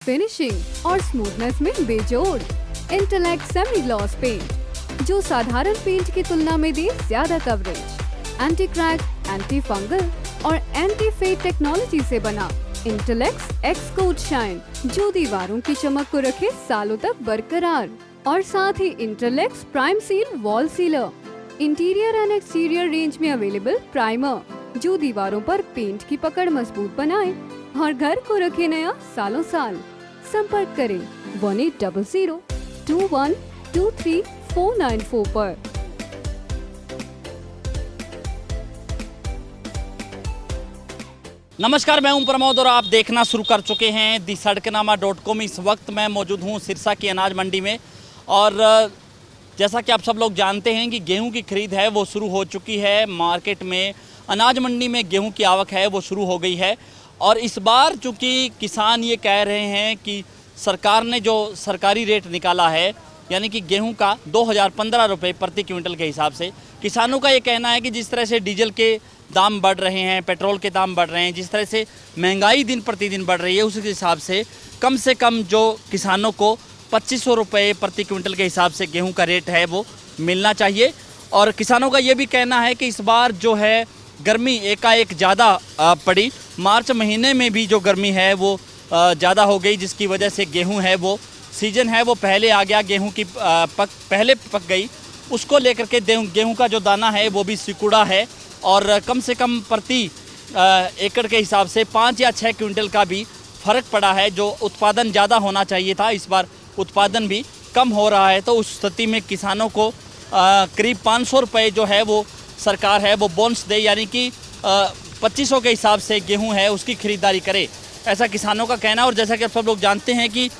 Finishing और smoothness में बेजोड़ इंटेलेक्ट सेमी ग्लॉस पेंट, जो साधारण पेंट की तुलना में दे ज्यादा coverage. Anti crack, anti fungal और एंटी फेड टेक्नोलॉजी से बना इंटेलेक्ट एक्स कोट शाइन, जो दीवारों की चमक को रखे सालों तक बरकरार। और साथ ही intellect prime seal wall sealer, interior and exterior range में अवेलेबल प्राइमर, जो दीवारों पर पेंट की पकड़ मजबूत बनाए और घर को रखे नया सालों साल। संपर्क करें 1800-2123-494 पर। नमस्कार, मैं हूं प्रमोद और आप देखना शुरू कर चुके हैं दी सड़कनामा.com। इस वक्त मैं मौजूद हूं सिरसा की अनाज मंडी में और जैसा कि आप सब लोग जानते हैं कि गेहूं की खरीद है वो शुरू हो चुकी है। मार्केट में अनाज मंडी में गेहूं की आवक है वो शुरू हो गई है। और इस बार चूँकि किसान ये कह रहे हैं कि सरकार ने जो सरकारी रेट निकाला है, यानी कि गेहूं का 2015 रुपये प्रति क्विंटल के हिसाब से, किसानों का ये कहना है कि जिस तरह से डीजल के दाम बढ़ रहे हैं, पेट्रोल के दाम बढ़ रहे हैं, जिस तरह से महंगाई दिन प्रतिदिन बढ़ रही है, उस हिसाब से कम जो किसानों को 2500 रुपये प्रति क्विंटल के हिसाब से गेहूं का रेट है वो मिलना चाहिए। और किसानों का ये भी कहना है कि इस बार जो है गर्मी एकाएक ज़्यादा पड़ी। मार्च महीने में भी जो गर्मी है वो ज़्यादा हो गई, जिसकी वजह से गेहूं है वो सीजन है वो पहले आ गया, गेहूं की पहले पक गई। उसको लेकर के गेहूं का जो दाना है वो भी सिकुड़ा है और कम से कम प्रति एकड़ के हिसाब से 5 या 6 क्विंटल का भी फ़र्क पड़ा है। जो उत्पादन ज़्यादा होना चाहिए था, इस बार उत्पादन भी कम हो रहा है। तो उस स्थिति में किसानों को करीब 500 रुपये जो है वो सरकार है वो बोनस दे, यानी कि 2500 के हिसाब से गेहूं है उसकी खरीदारी करे, ऐसा किसानों का कहना। और जैसा कि आप सब लोग जानते हैं कि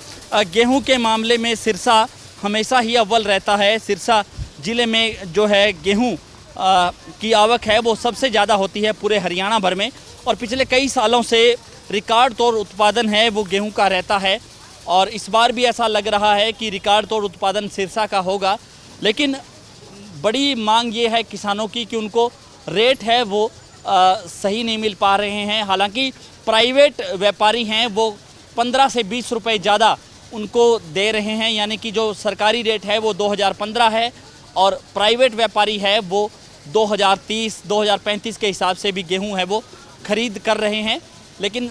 गेहूं के मामले में सिरसा हमेशा ही अव्वल रहता है। सिरसा ज़िले में जो है गेहूं की आवक है वो सबसे ज़्यादा होती है पूरे हरियाणा भर में। और पिछले कई सालों से रिकॉर्ड तोड़ उत्पादन है वो गेहूं का रहता है और इस बार भी ऐसा लग रहा है कि रिकॉर्ड तोड़ उत्पादन सिरसा का होगा। लेकिन बड़ी मांग ये है किसानों की कि उनको रेट है वो सही नहीं मिल पा रहे हैं। हालांकि प्राइवेट व्यापारी हैं वो 15 से 20 रुपये ज़्यादा उनको दे रहे हैं, यानी कि जो सरकारी रेट है वो 2015 है और प्राइवेट व्यापारी है वो 2030, 2035 के हिसाब से भी गेहूं है वो खरीद कर रहे हैं। लेकिन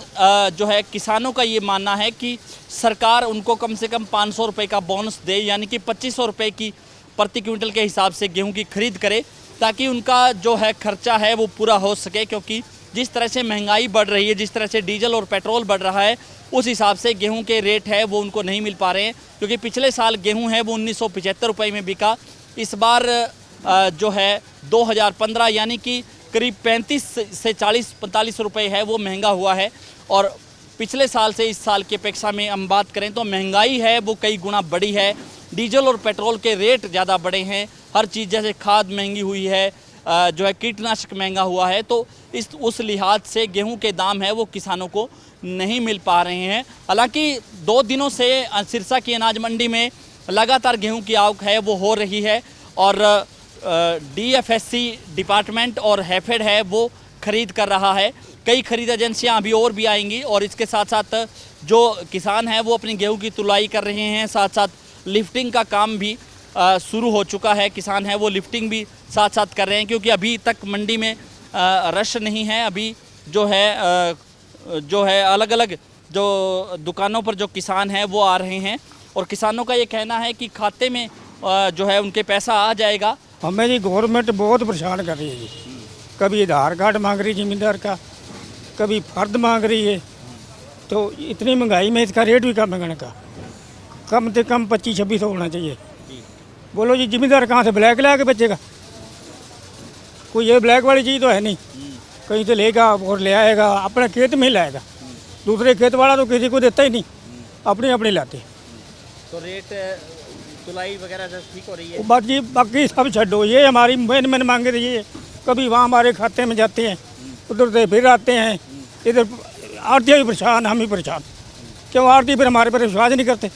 जो है किसानों का ये मानना है कि सरकार उनको कम से कम 500 रुपये का बोनस दे, यानी कि 2500 रुपये की प्रति क्विंटल के हिसाब से गेहूं की खरीद करे, ताकि उनका जो है खर्चा है वो पूरा हो सके। क्योंकि जिस तरह से महंगाई बढ़ रही है, जिस तरह से डीजल और पेट्रोल बढ़ रहा है, उस हिसाब से गेहूं के रेट है वो उनको नहीं मिल पा रहे हैं। क्योंकि पिछले साल गेहूं है वो 1975 रुपये में बिका, इस बार जो है 2015 यानी कि करीब 35 से 40-45 रुपये है वो महंगा हुआ है। और पिछले साल से इस साल की अपेक्षा में हम बात करें तो महंगाई है वो कई गुना बढ़ी है। डीजल और पेट्रोल के रेट ज़्यादा बढ़े हैं, हर चीज़ जैसे खाद महंगी हुई है, जो है कीटनाशक महंगा हुआ है। तो उस लिहाज से गेहूं के दाम है वो किसानों को नहीं मिल पा रहे हैं। हालांकि 2 दिनों से सिरसा की अनाज मंडी में लगातार गेहूं की आवक है वो हो रही है और DFSC डिपार्टमेंट और हैफेड है वो खरीद कर रहा है। कई खरीद एजेंसियां अभी और भी आएंगी और इसके साथ साथ जो किसान हैं वो अपनी गेहूं की तुलाई कर रहे हैं। साथ साथ लिफ्टिंग का काम भी शुरू हो चुका है, किसान है वो लिफ्टिंग भी साथ साथ कर रहे हैं। क्योंकि अभी तक मंडी में रश नहीं है। अभी जो है अलग अलग जो दुकानों पर जो किसान हैं वो आ रहे हैं और किसानों का ये कहना है कि खाते में जो है उनके पैसा आ जाएगा। हमें जी गवर्नमेंट बहुत परेशान कर रही है जी। कभी आधार कार्ड मांग रही जिम्मेदार का, कभी फर्द मांग रही है। तो इतनी महंगाई में इसका रेट भी कम है, कम से कम 2500-2600 होना चाहिए। बोलो जी जिम्मेदार कहाँ से ब्लैक ला के बेचेगा? कोई ये ब्लैक वाली चीज़ तो है नहीं, कहीं से लेगा और ले आएगा, अपने खेत में ही लाएगा। दूसरे खेत वाला तो किसी को देता ही नहीं, अपने अपने लाते। तो रेट तुलाई वगैरह ठीक हो रही है? बाकी सब छो, ये हमारी मेन मांगे रही है। कभी वहाँ हमारे खाते में जाते हैं, उधर से फिर आते हैं, इधर आरती भी परेशान, हम ही परेशान। क्यों आरती फिर हमारे पर विश्वास नहीं करते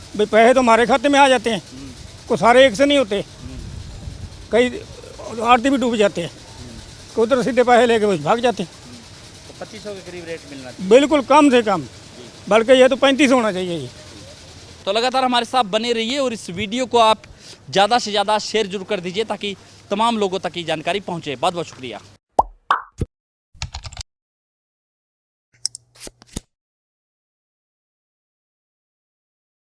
भाई, पैसे तो हमारे खाते में आ जाते हैं, को सारे एक से नहीं होते, कई आरती भी डूब जाते हैं, उधर सीधे पैसे लेके भाग जाते हैं। तो 2500 के करीब रेट मिलना चाहिए। बिल्कुल कम से कम बल्कि ये तो 35 होना चाहिए जी। तो लगातार हमारे साथ बने रहिए और इस वीडियो को आप ज़्यादा से ज़्यादा शेयर जरूर कर दीजिए ताकि तमाम लोगों तक ये जानकारी पहुँचे। बहुत बहुत शुक्रिया।